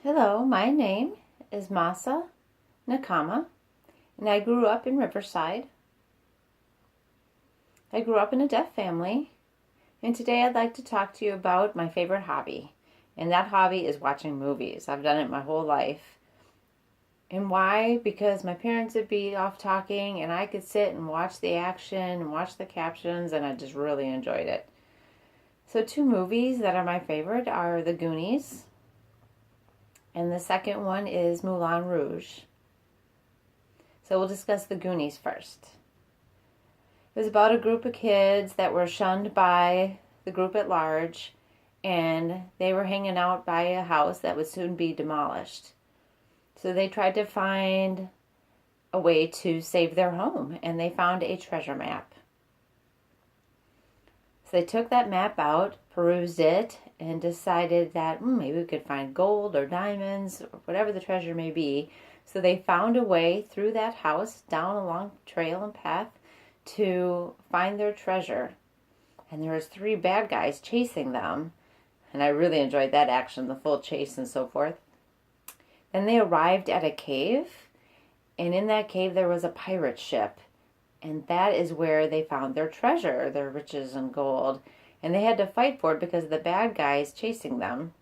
Hello, my name is Masa Nakama, and I grew up in Riverside. I grew up in a deaf family, and today I'd like to talk to you about my favorite hobby, and that hobby is watching movies. I've done it my whole life. And why? Because my parents would be off talking, and I could sit and watch the action and watch the captions, and I just really enjoyed it. So two movies that are my favorite are The Goonies, and the second one is Moulin Rouge. So we'll discuss The Goonies first. It was about a group of kids that were shunned by the group at large, and they were hanging out by a house that would soon be demolished. So they tried to find a way to save their home, and they found a treasure map. So they took that map out, perused it, and decided that maybe we could find gold or diamonds or whatever the treasure may be. So they found a way through that house, down a long trail and path, to find their treasure. And there was 3 bad guys chasing them. And I really enjoyed that action, the full chase and so forth. Then they arrived at a cave, and in that cave there was a pirate ship. And that is where they found their treasure, their riches and gold. And they had to fight for it because of the bad guys chasing them.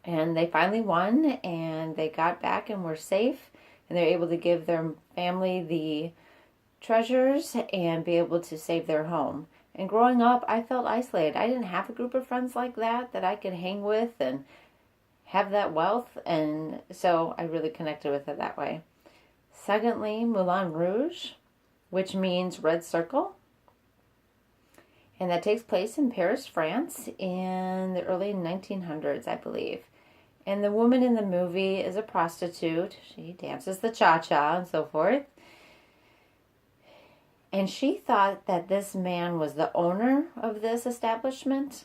And they finally won, and they got back and were safe. And they're able to give their family the treasures and be able to save their home. And growing up, I felt isolated. I didn't have a group of friends like that I could hang with and have that wealth. And so I really connected with it that way. Secondly, Moulin Rouge, which means red circle. And that takes place in Paris, France in the early 1900s, I believe. And the woman in the movie is a prostitute. She dances the cha-cha and so forth. And she thought that this man was the owner of this establishment.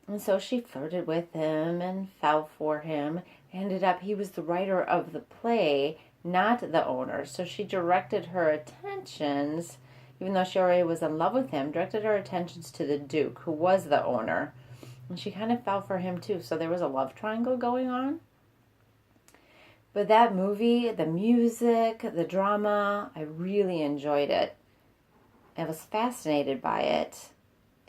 And so she flirted with him and fell for him. Ended up, he was the writer of the play, not the owner. So she directed her attentions, even though she already was in love with him, directed her attentions to the Duke, who was the owner. And she kind of fell for him too. So there was a love triangle going on. But that movie, the music, the drama, I really enjoyed it. I was fascinated by it.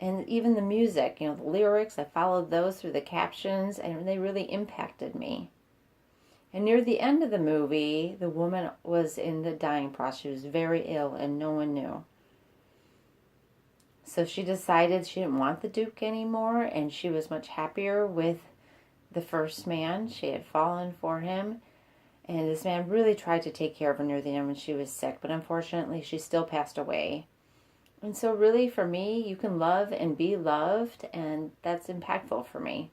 And even the music, the lyrics, I followed those through the captions, and they really impacted me. And near the end of the movie, the woman was in the dying process. She was very ill, and no one knew. So she decided she didn't want the Duke anymore, and she was much happier with the first man. She had fallen for him, and this man really tried to take care of her near the end when she was sick, but unfortunately she still passed away. And so really for me, you can love and be loved, and that's impactful for me.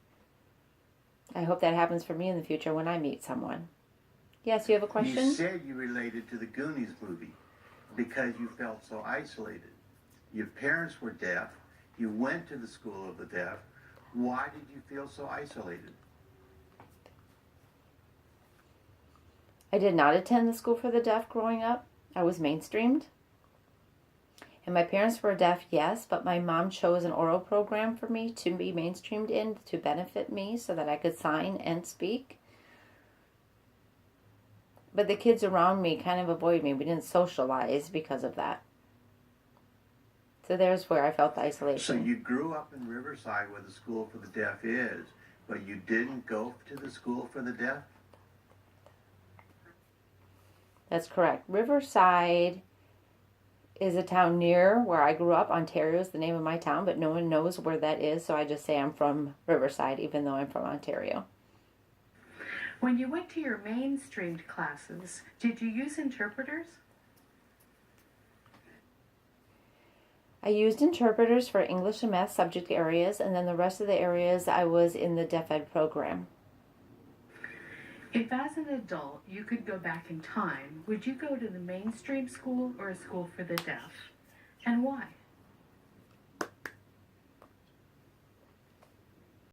I hope that happens for me in the future when I meet someone. Yes, you have a question? You said you related to the Goonies movie because you felt so isolated. Your parents were deaf. You went to the school of the deaf. Why did you feel so isolated? I did not attend the school for the deaf growing up. I was mainstreamed. And my parents were deaf, yes, but my mom chose an oral program for me to be mainstreamed in to benefit me so that I could sign and speak. But the kids around me kind of avoided me. We didn't socialize because of that. So there's where I felt the isolation. So you grew up in Riverside where the school for the deaf is, but you didn't go to the school for the deaf? That's correct. Riverside is a town near where I grew up. Ontario is the name of my town, but no one knows where that is, so I just say I'm from Riverside, even though I'm from Ontario. When you went to your mainstreamed classes, did you use interpreters? I used interpreters for English and math subject areas, and then the rest of the areas I was in the deaf ed program. If as an adult you could go back in time, would you go to the mainstream school or a school for the deaf? And why?